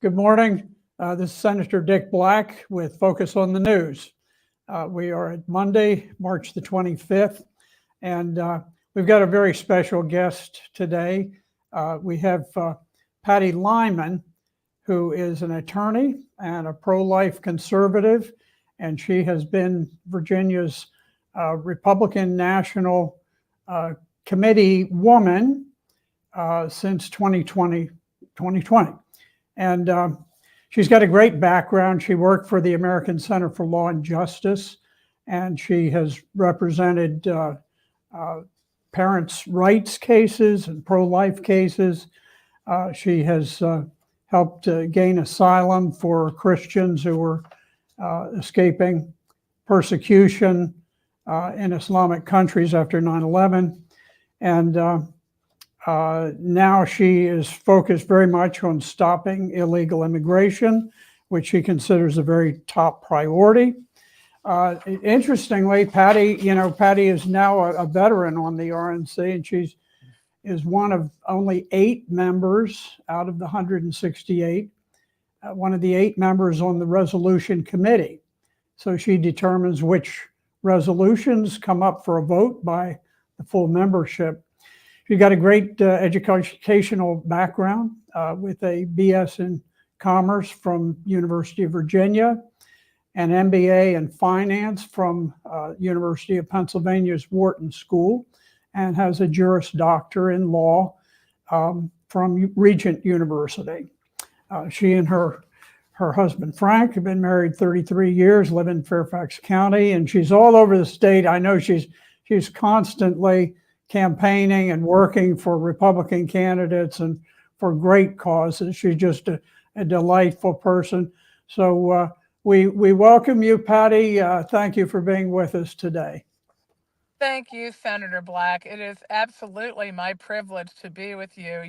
Good morning. This is Senator Dick Black with Focus on the News. We are at Monday, March the 25th, and we've got a very special guest today. We have Patty Lyman, who is an attorney and a pro-life conservative, and she has been Virginia's Republican National Committee woman since 2020. And she's got a great background. She worked for the American Center for Law and Justice, and she has represented parents' rights cases and pro-life cases. She has helped gain asylum for Christians who were escaping persecution in Islamic countries after 9/11. And now she is focused very much on stopping illegal immigration, which she considers a very top priority. Interestingly, Patty is now a veteran on the RNC, and she is one of only 8 members out of the 168, one of the 8 members on the resolution committee. So she determines which resolutions come up for a vote by the full membership. She's got a great educational background with a BS in Commerce from University of Virginia, an MBA in Finance from University of Pennsylvania's Wharton School, and has a Juris Doctor in Law from Regent University. She and her husband Frank have been married 33 years, live in Fairfax County, and she's all over the state. I know she's constantly campaigning and working for Republican candidates and for great causes. She's just a delightful person. So we welcome you, Patty. Thank you for being with us today. Thank you, Senator Black. It is absolutely my privilege to be with you.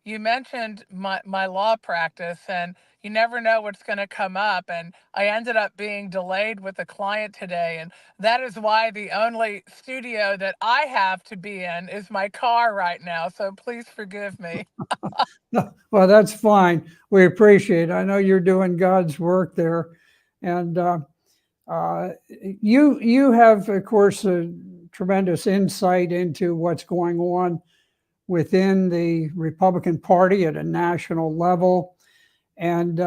You mentioned my law practice, and you never know what's going to come up. And I ended up being delayed with a client today, and that is why the only studio that I have to be in is my car right now. So please forgive me. Well, that's fine. We appreciate it. I know you're doing God's work there, and you have, of course, a tremendous insight into what's going on within the Republican Party at a national level. And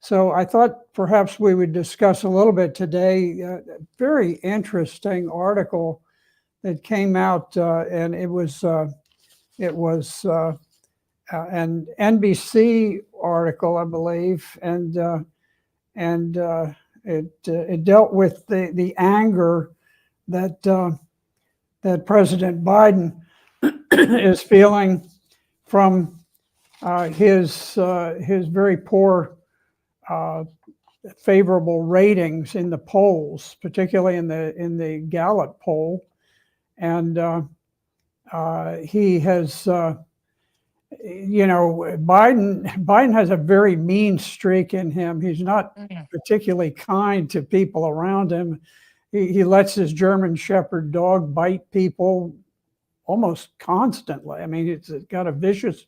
so I thought perhaps we would discuss a little bit today a very interesting article that came out, and it was an NBC article, I believe, and it dealt with the anger that President Biden is feeling from his very poor favorable ratings in the polls, particularly in the Gallup poll, and he has. Biden has a very mean streak in him. He's not particularly kind to people around him. He lets his German Shepherd dog bite people almost constantly. I mean, it's got a vicious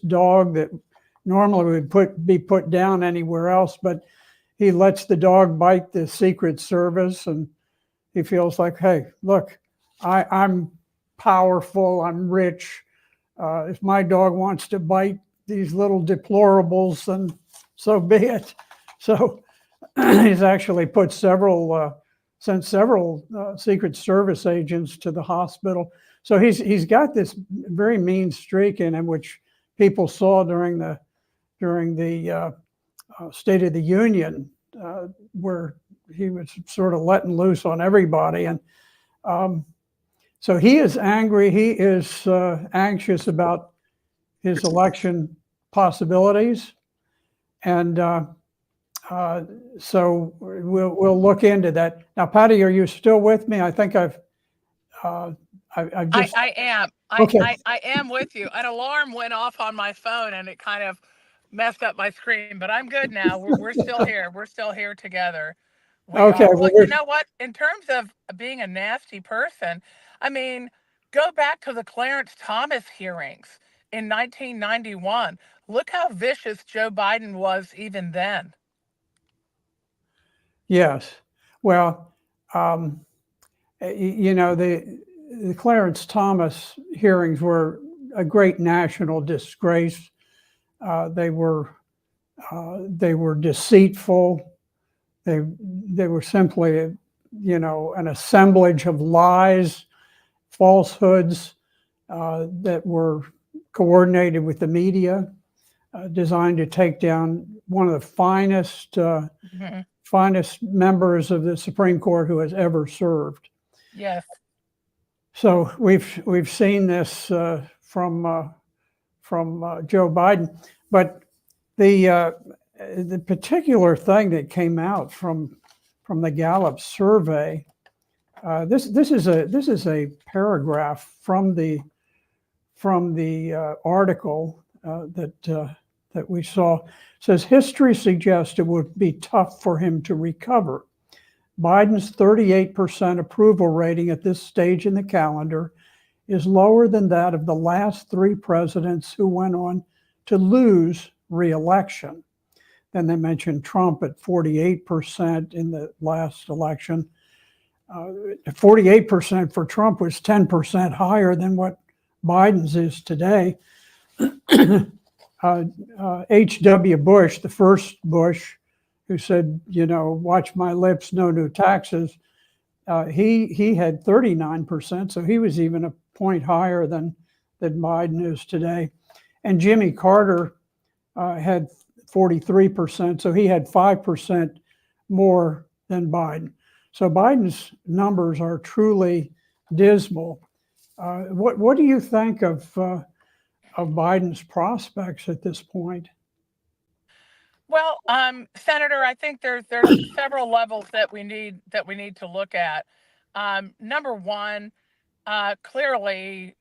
dog that normally would be put down anywhere else, but he lets the dog bite the Secret Service, and he feels like, hey, look, I'm powerful, I'm rich. If my dog wants to bite these little deplorables, then so be it. So he's actually sent several Secret Service agents to the hospital. So he's got this very mean streak in him, which people saw during the State of the Union, where he was sort of letting loose on everybody. And so he is angry. He is anxious about his election possibilities, and so we'll look into that. Now, Patty, are you still with me? I think I've just. I am. Okay. I am with you. An alarm went off on my phone, and it kind of messed up my screen. But I'm good now. We're still here. We're still here together. We Okay. are. Well, Well, you know what? In terms of being a nasty person, I mean, go back to the Clarence Thomas hearings in 1991. look how vicious Joe Biden was even then. Yes. Well, you know, the Clarence Thomas hearings were a great national disgrace. They were deceitful. They were simply, you know, an assemblage of lies, falsehoods that were coordinated with the media, designed to take down one of the finest finest members of the Supreme Court who has ever served. Yes. So we've seen this from Joe Biden, but the particular thing that came out from the Gallup survey, this is a paragraph from the article that we saw. It says history suggests it would be tough for him to recover. Biden's 38% approval rating at this stage in the calendar is lower than that of the last three presidents who went on to lose re-election. Then they mentioned Trump at 48% in the last election. 48% for Trump was 10% higher than what Biden's is today. H.W. Bush, the first Bush, who said, you know, watch my lips, no new taxes, he had 39%, so he was even a point higher than Biden is today. And Jimmy Carter had 43%, so he had 5% more than Biden. So Biden's numbers are truly dismal. What do you think of Biden's prospects at this point? Well, Senator, I think there's several levels that we need to look at. Number one, clearly,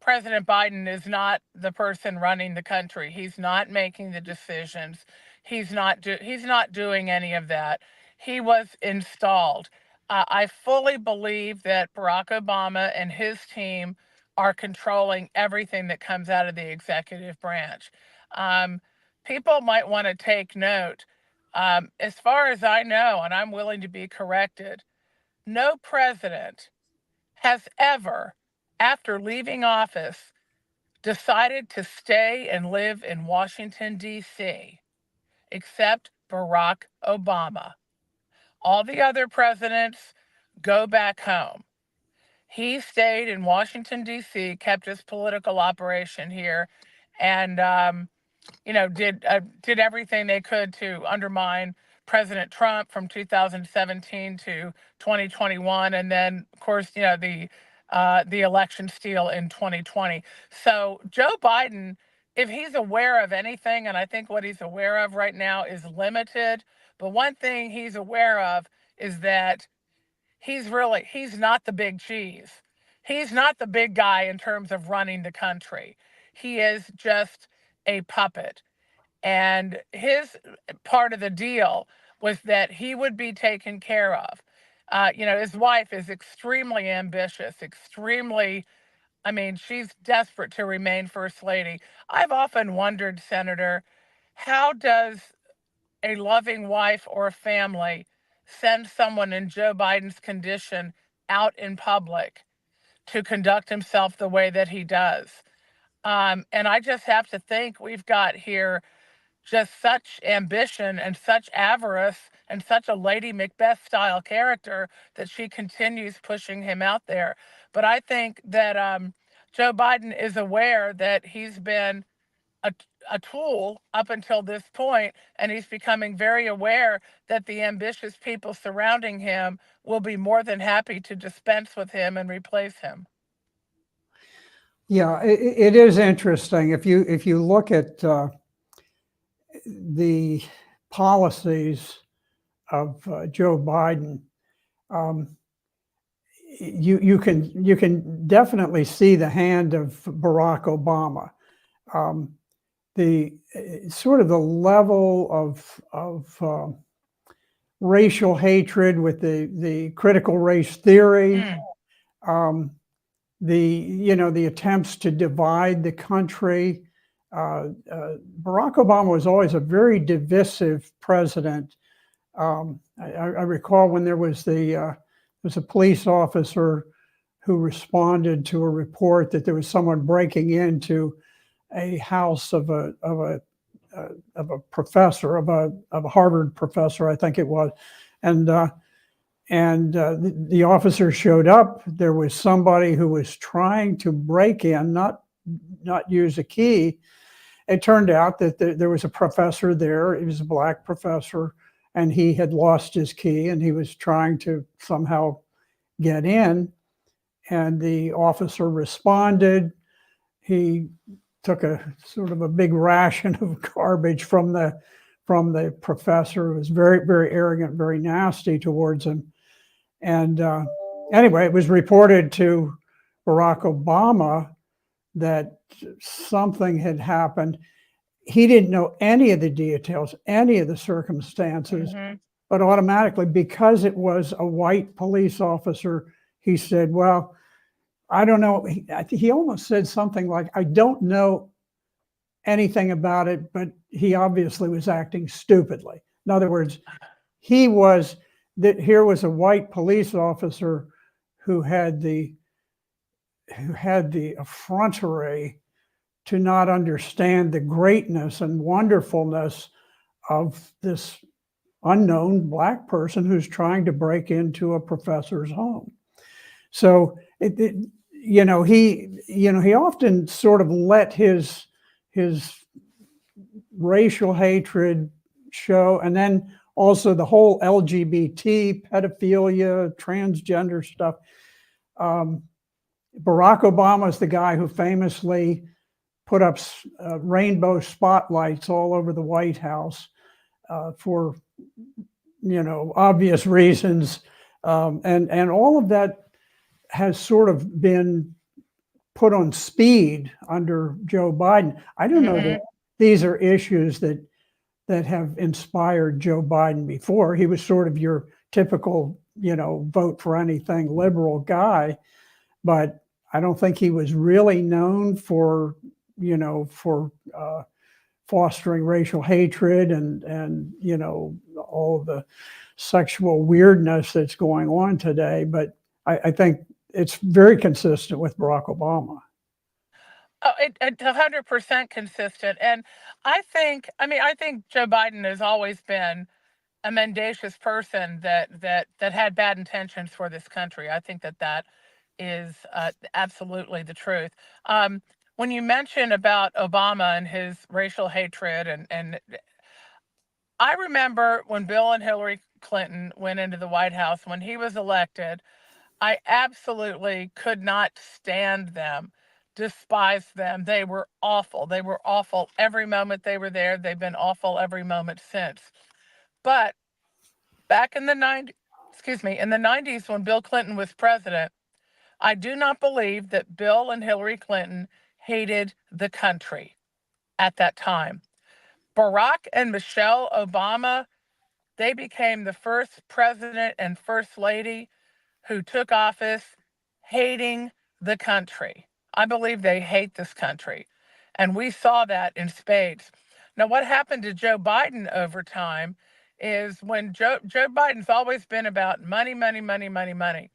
President Biden is not the person running the country. He's not making the decisions. He's not doing any of that. He was installed. I fully believe that Barack Obama and his team are controlling everything that comes out of the executive branch. People might want to take note. As far as I know, and I'm willing to be corrected, no president has ever, after leaving office, decided to stay and live in Washington, D.C., except Barack Obama. All the other presidents go back home. He stayed in Washington, D.C., kept his political operation here, and you know, did everything they could to undermine President Trump from 2017 to 2021, and then, of course, you know, the election steal in 2020. So Joe Biden, if he's aware of anything, and I think what he's aware of right now is limited, but one thing he's aware of is that he's not the big cheese. He's not the big guy in terms of running the country. He is just a puppet. And his part of the deal was that he would be taken care of. You know, his wife is extremely ambitious, I mean, she's desperate to remain First Lady. I've often wondered, Senator, how does a loving wife or family send someone in Joe Biden's condition out in public to conduct himself the way that he does? And I just have to think we've got here just such ambition and such avarice and such a Lady Macbeth style character that she continues pushing him out there. But I think that Joe Biden is aware that he's been a, a tool up until this point, and he's becoming very aware that the ambitious people surrounding him will be more than happy to dispense with him and replace him. Yeah, it is interesting. If you look at the policies of Joe Biden, you can definitely see the hand of Barack Obama. The sort of the level of racial hatred with the critical race theory, the attempts to divide the country, Barack Obama was always a very divisive president. I recall when there was a police officer who responded to a report that there was someone breaking into a house of a professor, of a Harvard professor, I think it was, and the officer showed up. There was somebody who was trying to break in, not use a key. It turned out that there was a professor there. He was a black professor, and he had lost his key, and he was trying to somehow get in. And the officer responded. He took a sort of a big ration of garbage from the professor. It was very, very arrogant, very nasty towards him. And anyway, it was reported to Barack Obama that something had happened. He didn't know any of the details, any of the circumstances, but automatically, because it was a white police officer, he said, well, I don't know. He almost said something like, I don't know anything about it, but he obviously was acting stupidly. In other words, here was a white police officer who had the effrontery to not understand the greatness and wonderfulness of this unknown black person who's trying to break into a professor's home. So he often sort of let his racial hatred show, and then also the whole LGBT, pedophilia, transgender stuff. Barack Obama is the guy who famously put up rainbow spotlights all over the White House for obvious reasons, and all of that has sort of been put on speed under Joe Biden. I don't know that these are issues that have inspired Joe Biden before. He was sort of your typical, vote for anything liberal guy, but I don't think he was really known for fostering racial hatred and all of the sexual weirdness that's going on today. But I think it's very consistent with Barack Obama. Oh, it's 100% consistent. And I think Joe Biden has always been a mendacious person that had bad intentions for this country. I think that is absolutely the truth. When you mention about Obama and his racial hatred, and I remember when Bill and Hillary Clinton went into the White House when he was elected, I absolutely could not stand them, despised them. They were awful. They were awful every moment they were there. They've been awful every moment since. But back in the 90s when Bill Clinton was president, I do not believe that Bill and Hillary Clinton hated the country at that time. Barack and Michelle Obama, they became the first president and first lady who took office hating the country. I believe they hate this country. And we saw that in spades. Now, what happened to Joe Biden over time is when Joe Biden's always been about money, money, money, money, money.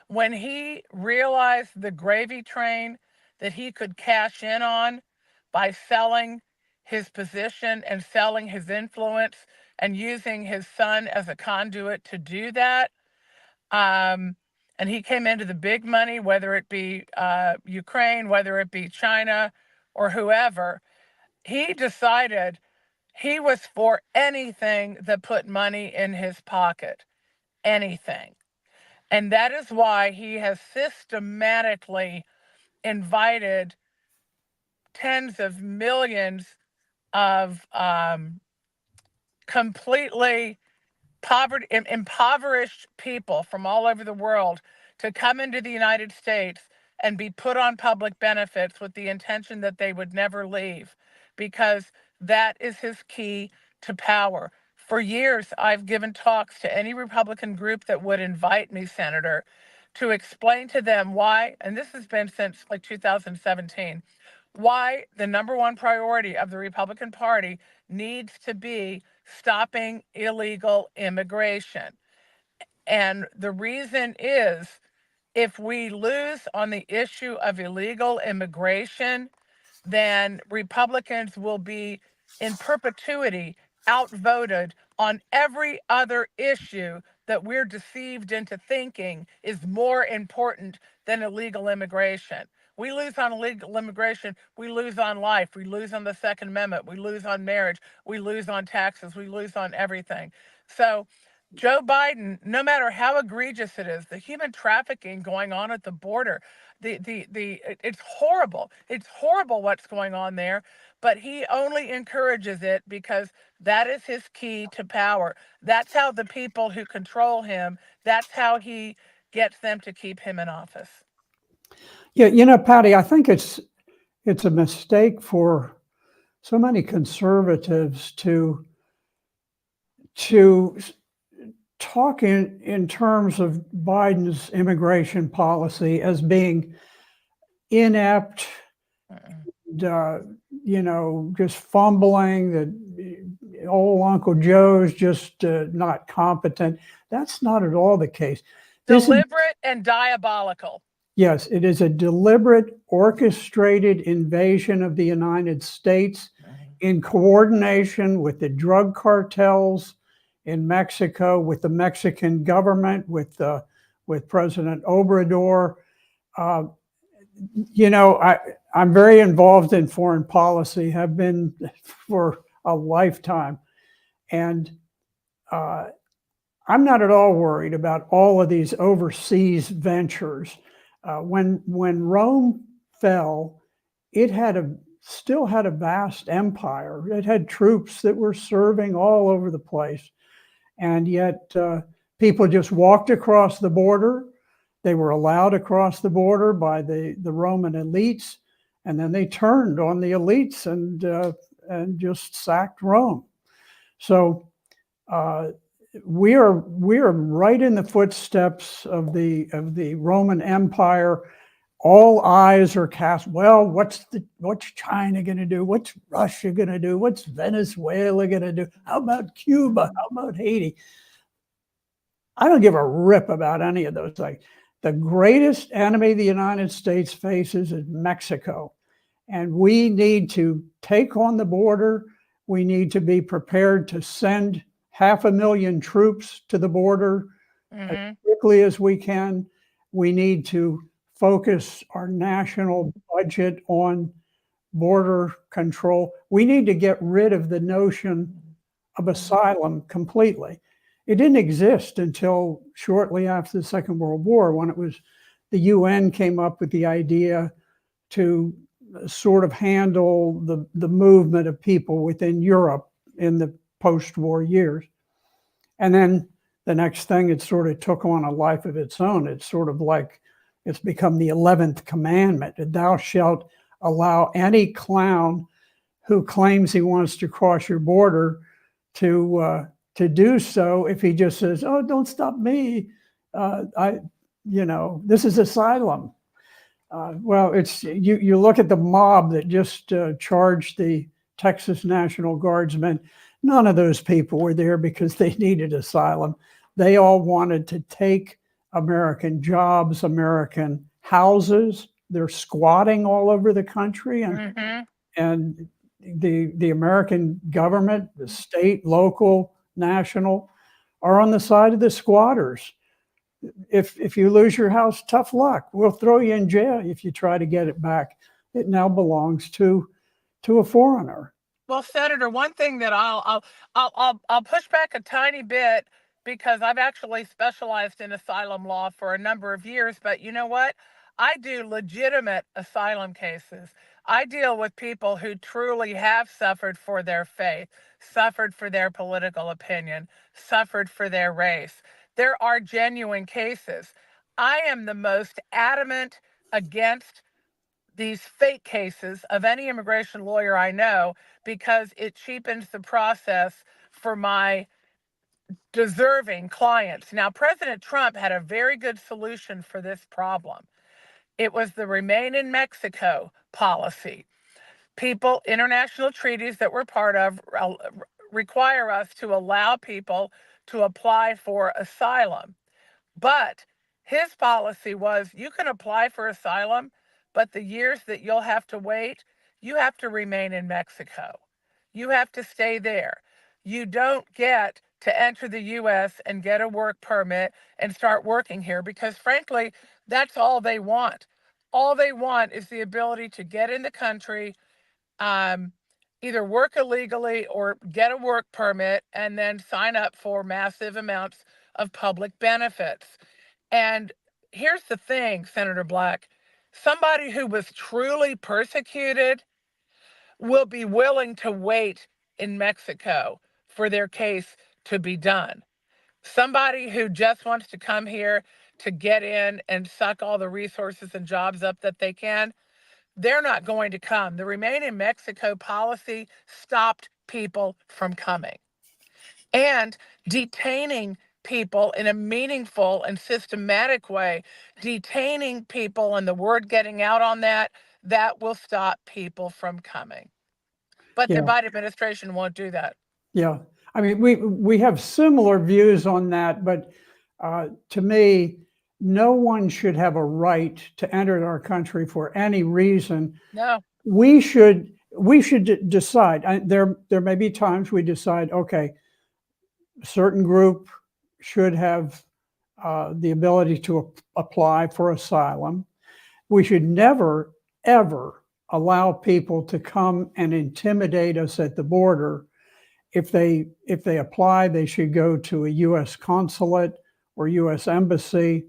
When he realized the gravy train that he could cash in on by selling his position and selling his influence and using his son as a conduit to do that, and he came into the big money, whether it be Ukraine, whether it be China or whoever, he decided he was for anything that put money in his pocket, anything. And that is why he has systematically invited tens of millions of completely impoverished people from all over the world to come into the United States and be put on public benefits with the intention that they would never leave, because that is his key to power. For years, I've given talks to any Republican group that would invite me, Senator, to explain to them why, and this has been since like 2017, why the number one priority of the Republican Party needs to be stopping illegal immigration. And the reason is, if we lose on the issue of illegal immigration, then Republicans will be in perpetuity outvoted on every other issue that we're deceived into thinking is more important than illegal immigration. We lose on illegal immigration, we lose on life, we lose on the Second Amendment, we lose on marriage, we lose on taxes, we lose on everything. So Joe Biden, no matter how egregious it is, the human trafficking going on at the border, it's horrible. It's horrible what's going on there, but he only encourages it because that is his key to power. That's how the people who control him, that's how he gets them to keep him in office. Yeah, Patty, I think it's a mistake for so many conservatives to talk in terms of Biden's immigration policy as being inept, just fumbling, that old Uncle Joe's just not competent. That's not at all the case. Deliberate and diabolical. Yes, it is a deliberate, orchestrated invasion of the United States in coordination with the drug cartels in Mexico, with the Mexican government, with President Obrador. I'm very involved in foreign policy, have been for a lifetime, and I'm not at all worried about all of these overseas ventures. When Rome fell, it still had a vast empire. It had troops that were serving all over the place, and yet people just walked across the border. They were allowed across the border by the Roman elites, and then they turned on the elites and just sacked Rome. So we are right in the footsteps of the Roman Empire. All eyes are cast. Well, what's China going to do? What's Russia going to do? What's Venezuela going to do? How about Cuba? How about Haiti? I don't give a rip about any of those things. The greatest enemy the United States faces is Mexico. And we need to take on the border. We need to be prepared to send 500,000 troops to the border as quickly as we can. We need to focus our national budget on border control. We need to get rid of the notion of asylum completely. It didn't exist until shortly after the Second World War, when the UN came up with the idea to sort of handle the movement of people within Europe in the post-war years. And then the next thing, it sort of took on a life of its own. It's sort of like it's become the 11th commandment. Thou shalt allow any clown who claims he wants to cross your border to do so if he just says, "Oh, don't stop me. This is asylum." Well, it's you look at the mob that just charged the Texas National Guardsmen. None of those people were there because they needed asylum. They all wanted to take American jobs, American houses. They're squatting all over the country, and the American government, the state, local, national, are on the side of the squatters. If you lose your house, tough luck. We'll throw you in jail if you try to get it back. It now belongs to a foreigner. Well, Senator, one thing that I'll push back a tiny bit, because I've actually specialized in asylum law for a number of years. But you know what? I do legitimate asylum cases. I deal with people who truly have suffered for their faith, suffered for their political opinion, suffered for their race. There are genuine cases. I am the most adamant against these fake cases of any immigration lawyer I know, because it cheapens the process for my deserving clients. Now, President Trump had a very good solution for this problem. It was the Remain in Mexico policy. international treaties that we're part of require us to allow people to apply for asylum. But his policy was you can apply for asylum, but the years that you'll have to wait, you have to remain in Mexico. You have to stay there. You don't get to enter the US and get a work permit and start working here because, frankly, that's all they want. All they want is the ability to get in the country, um, either work illegally or get a work permit and then sign up for massive amounts of public benefits. And here's the thing, Senator Black, somebody who was truly persecuted will be willing to wait in Mexico for their case to be done. Somebody who just wants to come here to get in and suck all the resources and jobs up that they can, they're not going to come. The Remain in Mexico policy stopped people from coming. And detaining people in a meaningful and systematic way, detaining people and the word getting out on that, that will stop people from coming. But the Yeah, Biden administration won't do that. yeah. I mean, we have similar views on that, but to me, no one should have a right to enter our country for any reason. No. We should decide. There may be times we decide, okay, a certain group should have the ability to apply for asylum. We should never, ever allow people to come and intimidate us at the border. If they apply, they should go to a U.S. consulate or U.S. embassy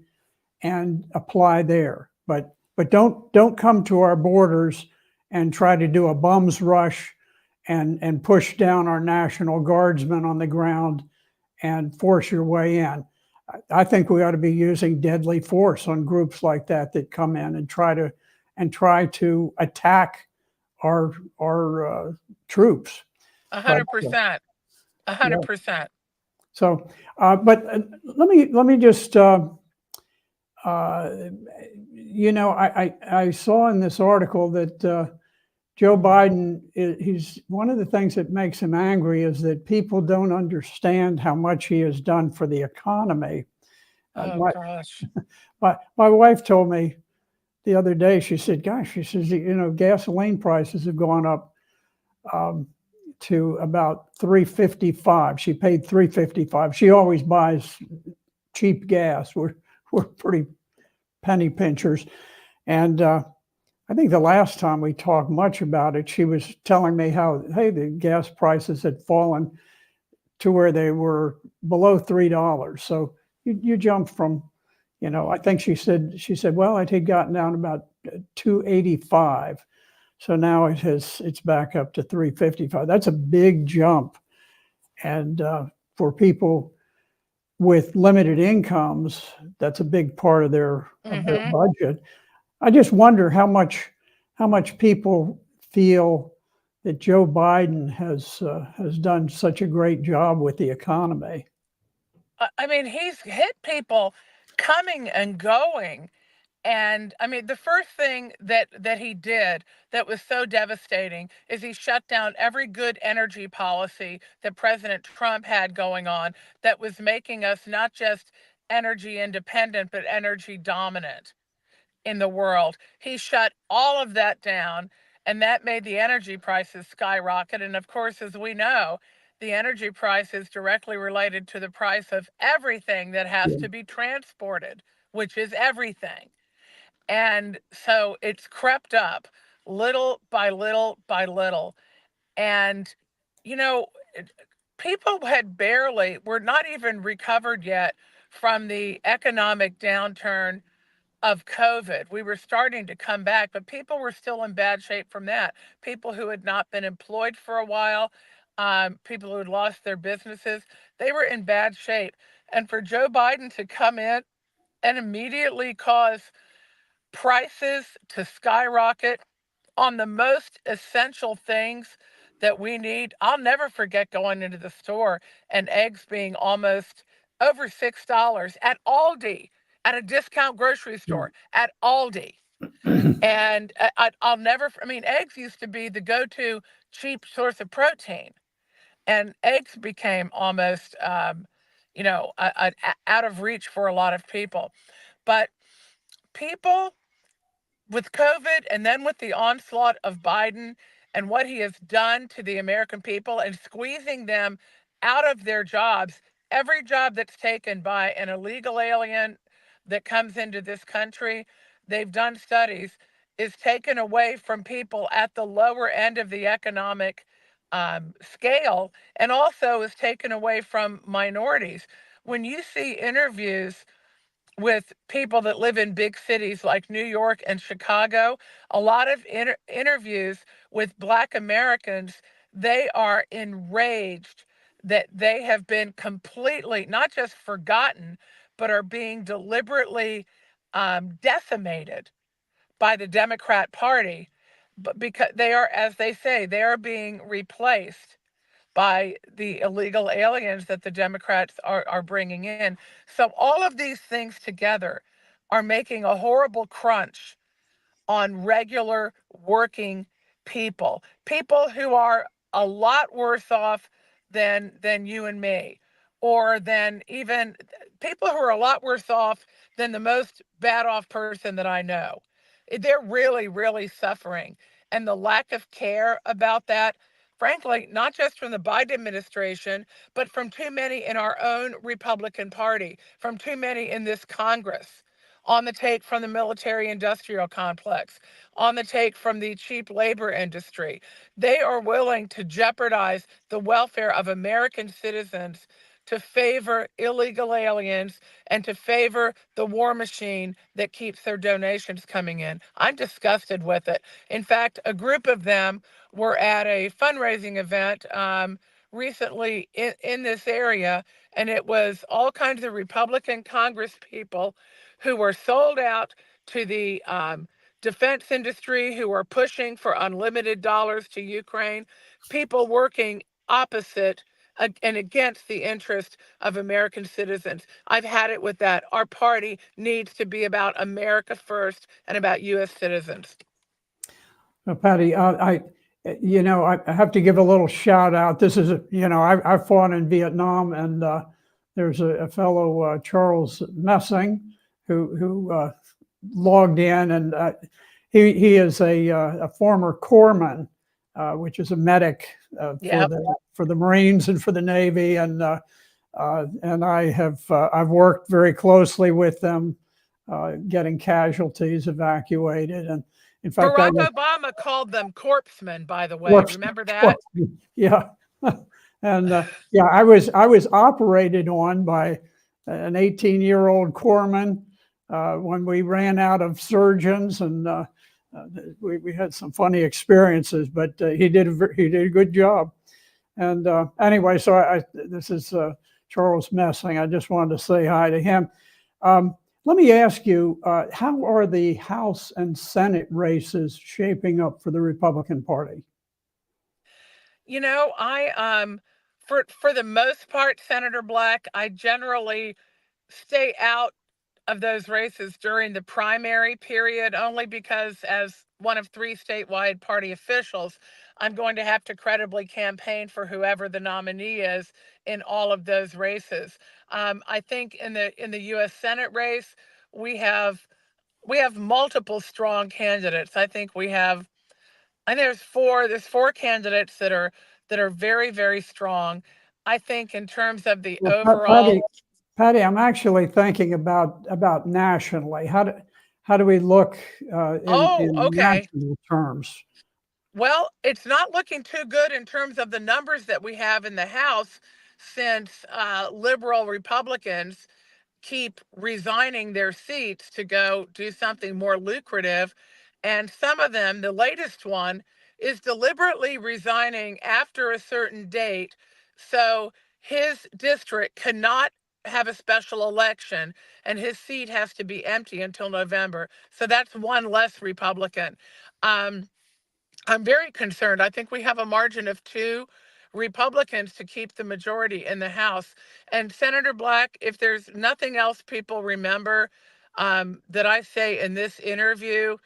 and apply there. But don't come to our borders and try to do a bum's rush and push down our National Guardsmen on the ground and force your way in. I think we ought to be using deadly force on groups like that come in and try to attack our troops. 100%. 100%. So, but let me just, I saw in this article that Joe Biden, he's one of the things that makes him angry is that people don't understand how much he has done for the economy. Oh, gosh. My wife told me the other day, she said, gosh, she says, gasoline prices have gone up to about $3.55. She paid $3.55. She always buys cheap gas. We're pretty penny pinchers. And I think the last time we talked much about it, she was telling me how, hey, the gas prices had fallen to where they were below $3. So you jump from, I think she said, well, it had gotten down about $2.85. So now it's back up to $3.55. That's a big jump. And for people with limited incomes, that's a big part of their budget. I just wonder how much people feel that Joe Biden has done such a great job with the economy. I mean, he's hit people coming and going. And I mean, the first thing that he did that was so devastating is he shut down every good energy policy that President Trump had going on that was making us not just energy independent, but energy dominant in the world. He shut all of that down, and that made the energy prices skyrocket. And of course, as we know, the energy price is directly related to the price of everything that has to be transported, which is everything. And so it's crept up little by little by little. And, you know, people were not even recovered yet from the economic downturn of COVID. We were starting to come back, but people were still in bad shape from that. People who had not been employed for a while, people who had lost their businesses, they were in bad shape. And for Joe Biden to come in and immediately cause prices to skyrocket on the most essential things that we need. I'll never forget going into the store and eggs being almost over $6 at Aldi, at a discount grocery store, at Aldi. And I'll never, I mean, eggs used to be the go-to cheap source of protein, and eggs became almost, out of reach for a lot of people. But people with COVID and then with the onslaught of Biden and what he has done to the American people and squeezing them out of their jobs, every job that's taken by an illegal alien that comes into this country, they've done studies, is taken away from people at the lower end of the economic scale, and also is taken away from minorities. When you see interviews with people that live in big cities like New York and Chicago, a lot of interviews with Black Americans, they are enraged that they have been completely, not just forgotten, but are being deliberately decimated by the Democrat Party. But because they are, as they say, they are being replaced by the illegal aliens that the Democrats are bringing in. So all of these things together are making a horrible crunch on regular working people, people who are a lot worse off than you and me, or than even people who are a lot worse off than the most bad off person that I know. They're really, really suffering. And the lack of care about that, frankly, not just from the Biden administration, but from too many in our own Republican Party, from too many in this Congress, on the take from the military industrial complex, on the take from the cheap labor industry. They are willing to jeopardize the welfare of American citizens to favor illegal aliens and to favor the war machine that keeps their donations coming in. I'm disgusted with it. In fact, a group of them were at a fundraising event recently in this area, and it was all kinds of Republican Congress people who were sold out to the defense industry, who were pushing for unlimited dollars to Ukraine, people working opposite and against the interest of American citizens. I've had it with that. Our party needs to be about America first and about U.S. citizens. Patty, I have to give a little shout out. This is, I fought in Vietnam, and there's a fellow, Charles Messing, who logged in, and he is a former corpsman, which is a medic Yep. for the Marines and for the Navy, and I've worked very closely with them, getting casualties evacuated, and in fact, I Barack was Obama called them corpsmen, by the way. corpse, Remember that? corpse, yeah, and yeah, I was operated on by an 18-year-old corpsman when we ran out of surgeons, and we had some funny experiences, but he did a good job. And anyway, so this is Charles Messing. I just wanted to say hi to him. Let me ask you, how are the House and Senate races shaping up for the Republican Party? I for the most part, Senator Black, I generally stay out of those races during the primary period, only because, as one of three statewide party officials, I'm going to have to credibly campaign for whoever the nominee is in all of those races. I think in the U.S. Senate race, we have we have multiple strong candidates. I think there's four candidates that are very, very strong. I think in terms of the Well, overall. Patty, I'm actually thinking about nationally. How do we look Oh, in okay. national terms? Well, it's not looking too good in terms of the numbers that we have in the House, since liberal Republicans keep resigning their seats to go do something more lucrative. And some of them, the latest one, is deliberately resigning after a certain date. So his district cannot have a special election, and his seat has to be empty until November. So that's one less Republican. Um, I'm very concerned. I think we have a margin of two Republicans to keep the majority in the House. And Senator Black, if there's nothing else people remember that I say in this interview,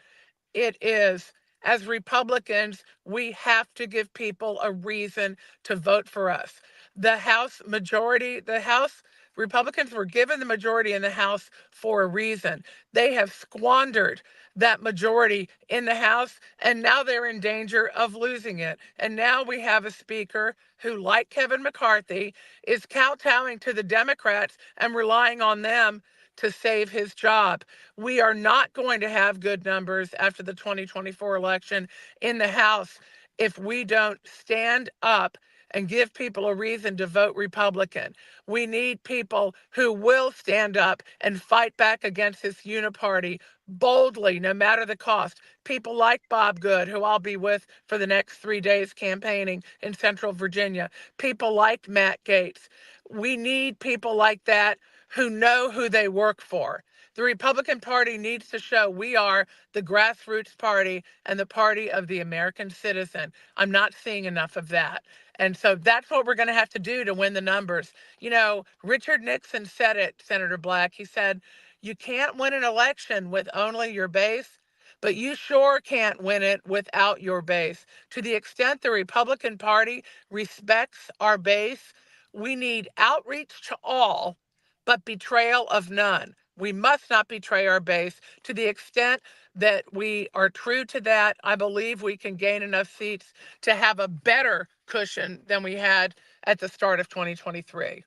it is. As Republicans, we have to give people a reason to vote for us. The House majority, the House Republicans were given the majority in the House for a reason. They have squandered that majority in the House, and now they're in danger of losing it. And now we have a speaker who, like Kevin McCarthy, is kowtowing to the Democrats and relying on them to save his job. We are not going to have good numbers after the 2024 election in the House if we don't stand up and give people a reason to vote Republican. We need people who will stand up and fight back against this uniparty boldly, no matter the cost. People like Bob Good, who I'll be with for the next 3 days campaigning in Central Virginia. People like Matt Gaetz. We need people like that who know who they work for. The Republican Party needs to show we are the grassroots party and the party of the American citizen. I'm not seeing enough of that. And so that's what we're going to have to do to win the numbers. You know, Richard Nixon said it, Senator Black. He said, you can't win an election with only your base, but you sure can't win it without your base. To the extent the Republican Party respects our base, we need outreach to all, but betrayal of none. We must not betray our base. To the extent that we are true to that, I believe we can gain enough seats to have a better cushion than we had at the start of 2023.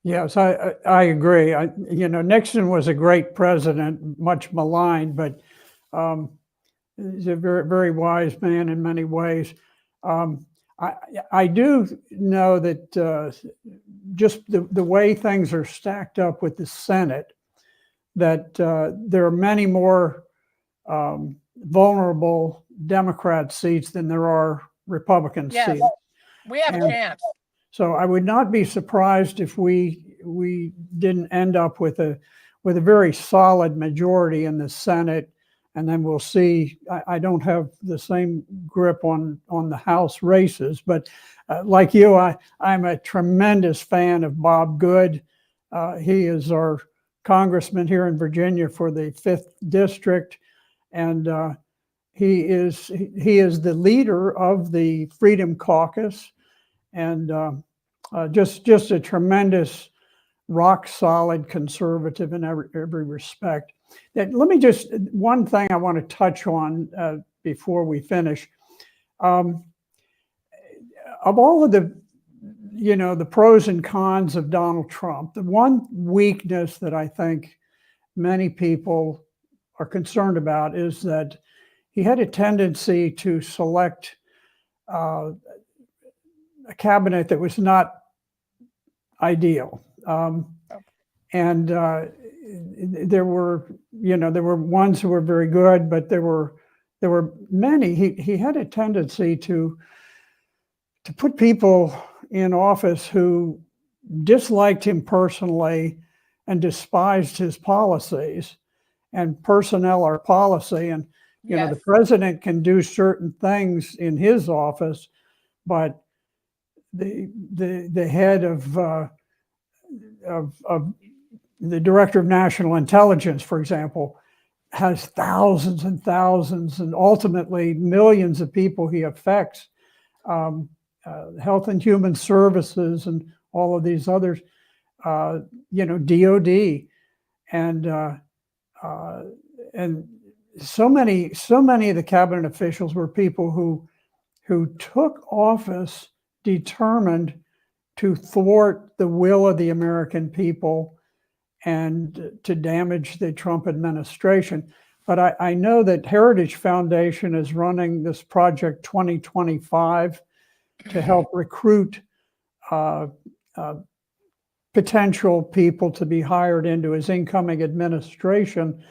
Yes, I agree. Nixon was a great president, much maligned, but he's a very, very wise man in many ways. I do know that just the way things are stacked up with the Senate, that there are many more vulnerable Democrat seats than there are Republican Yes, seats. we have a chance. So I would not be surprised if we didn't end up with a very solid majority in the Senate, and then we'll see. I don't have the same grip on the House races, but like you, I'm a tremendous fan of Bob Good. He is our congressman here in Virginia for the 5th district, and he is the leader of the Freedom Caucus, and just a tremendous, rock solid conservative in every respect. Let me just, one thing I want to touch on before we finish. Of all of the pros and cons of Donald Trump, the one weakness that I think many people are concerned about is that he had a tendency to select a cabinet that was not ideal. And there were ones who were very good, but there were many. He had a tendency to put people in office who disliked him personally and despised his policies. And personnel are policy, and the president can do certain things in his office, but the head of the director of national intelligence, for example, has thousands and thousands and ultimately millions of people he affects. Health and Human Services and all of these others, DOD, and so many of the cabinet officials were people who took office determined to thwart the will of the American people and to damage the Trump administration. But I know that Heritage Foundation is running this Project 2025 to help recruit potential people to be hired into his incoming administration.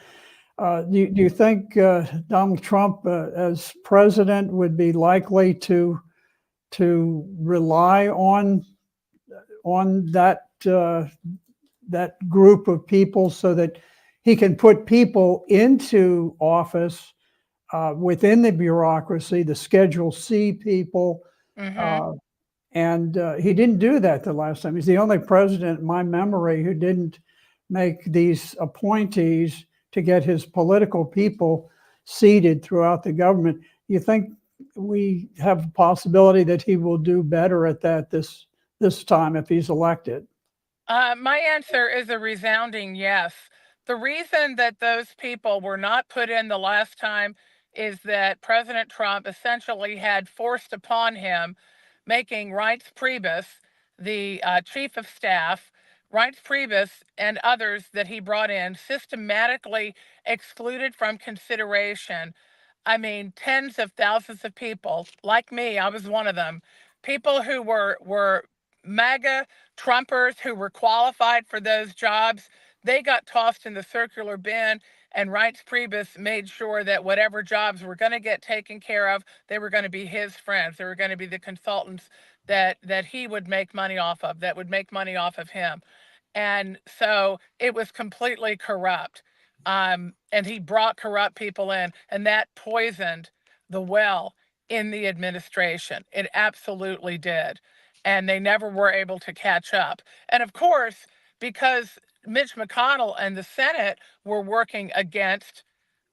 Do you think Donald Trump, as president, would be likely to rely on that group of people so that he can put people into office within the bureaucracy, the Schedule C people? And he didn't do that the last time. He's the only president in my memory who didn't make these appointees to get his political people seeded throughout the government. You think we have a possibility that he will do better at that this time if he's elected? My answer is a resounding yes. The reason that those people were not put in the last time is that President Trump essentially had forced upon him making Reince Priebus the chief of staff. Reince Priebus and others that he brought in systematically excluded from consideration. I mean, tens of thousands of people, like me, I was one of them. People who were MAGA Trumpers who were qualified for those jobs, they got tossed in the circular bin. And Reince Priebus made sure that whatever jobs were going to get taken care of, they were going to be his friends. They were going to be the consultants that he would make money off of, that would make money off of him. And so it was completely corrupt. And he brought corrupt people in, and that poisoned the well in the administration. It absolutely did. And they never were able to catch up. And of course, because Mitch McConnell and the Senate were working against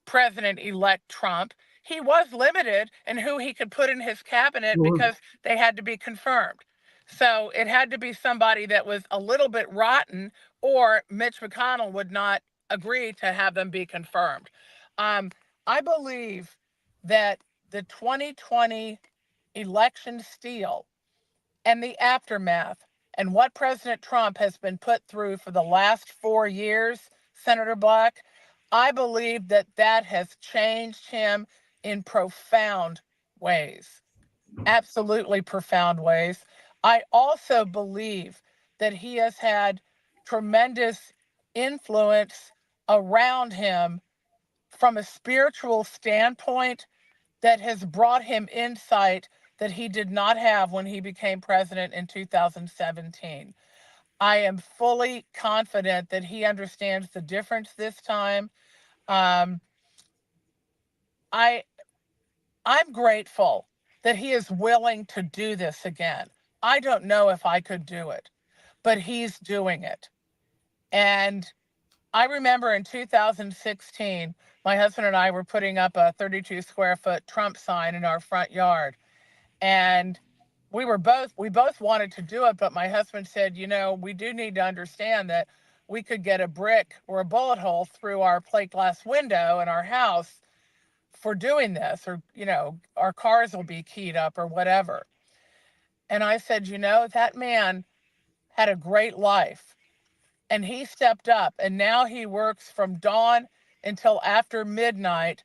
President-elect Trump, he was limited in who he could put in his cabinet Sure. because they had to be confirmed. So it had to be somebody that was a little bit rotten, or Mitch McConnell would not agree to have them be confirmed. I believe that the 2020 election steal and the aftermath and what President Trump has been put through for the last 4 years, Senator Black, I believe that that has changed him in profound ways, absolutely profound ways. I also believe that he has had tremendous influence around him from a spiritual standpoint that has brought him insight that he did not have when he became president in 2017. I am fully confident that he understands the difference this time. Um, I I'm grateful that he is willing to do this again. I don't know if I could do it, but he's doing it. And I remember in 2016, my husband and I were putting up a 32 square foot Trump sign in our front yard. And we both wanted to do it, but my husband said, you know, we do need to understand that we could get a brick or a bullet hole through our plate glass window in our house for doing this, or, you know, our cars will be keyed up or whatever. And I said, you know, that man had a great life, and he stepped up, and now he works from dawn until after midnight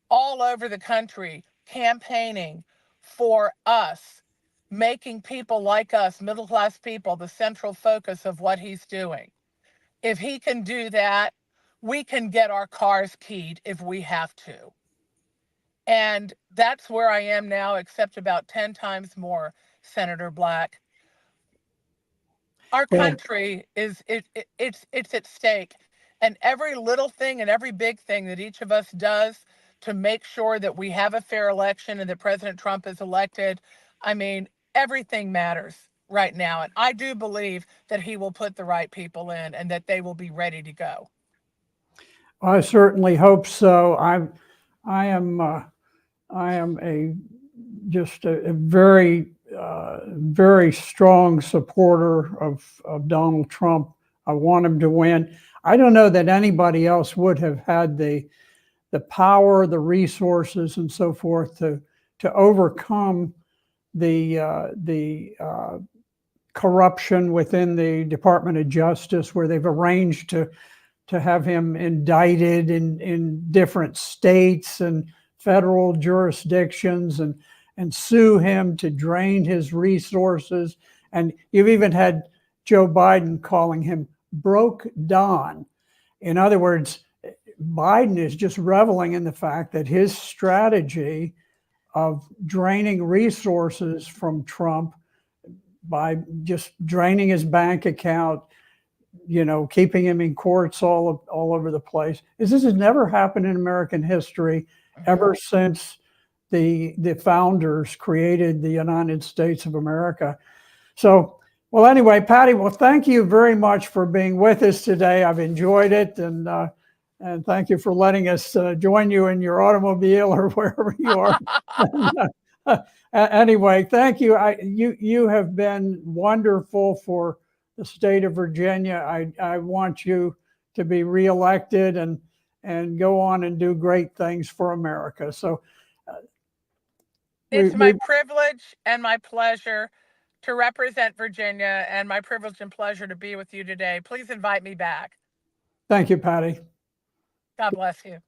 all over the country campaigning for us, making people like us, middle class people, the central focus of what he's doing. If he can do that, we can get our cars keyed if we have to. And that's where I am now, except about 10 times more, Senator Black. Our Well, country it's at stake, and every little thing and every big thing that each of us does to make sure that we have a fair election and that President Trump is elected, I mean, everything matters right now. And I do believe that he will put the right people in and that they will be ready to go. I certainly hope so. I am I am a just a very very strong supporter of Donald Trump. I want him to win. I don't know that anybody else would have had the power, the resources, and so forth to overcome the corruption within the Department of Justice, where they've arranged to have him indicted in different states and federal jurisdictions and sue him to drain his resources. And you've even had Joe Biden calling him broke Don. In other words, Biden is just reveling in the fact that his strategy of draining resources from Trump by just draining his bank account, you know, keeping him in courts all over the place, this has never happened in American history ever since the founders created the United States of America. So, well, anyway, Patty, well, thank you very much for being with us today. I've enjoyed it, and And thank you for letting us join you in your automobile or wherever you are. Anyway, thank you. You have been wonderful for the state of Virginia. I want you to be reelected and go on and do great things for America. So It's my privilege and my pleasure to represent Virginia, and my privilege and pleasure to be with you today. Please invite me back. Thank you, Patty. God bless you.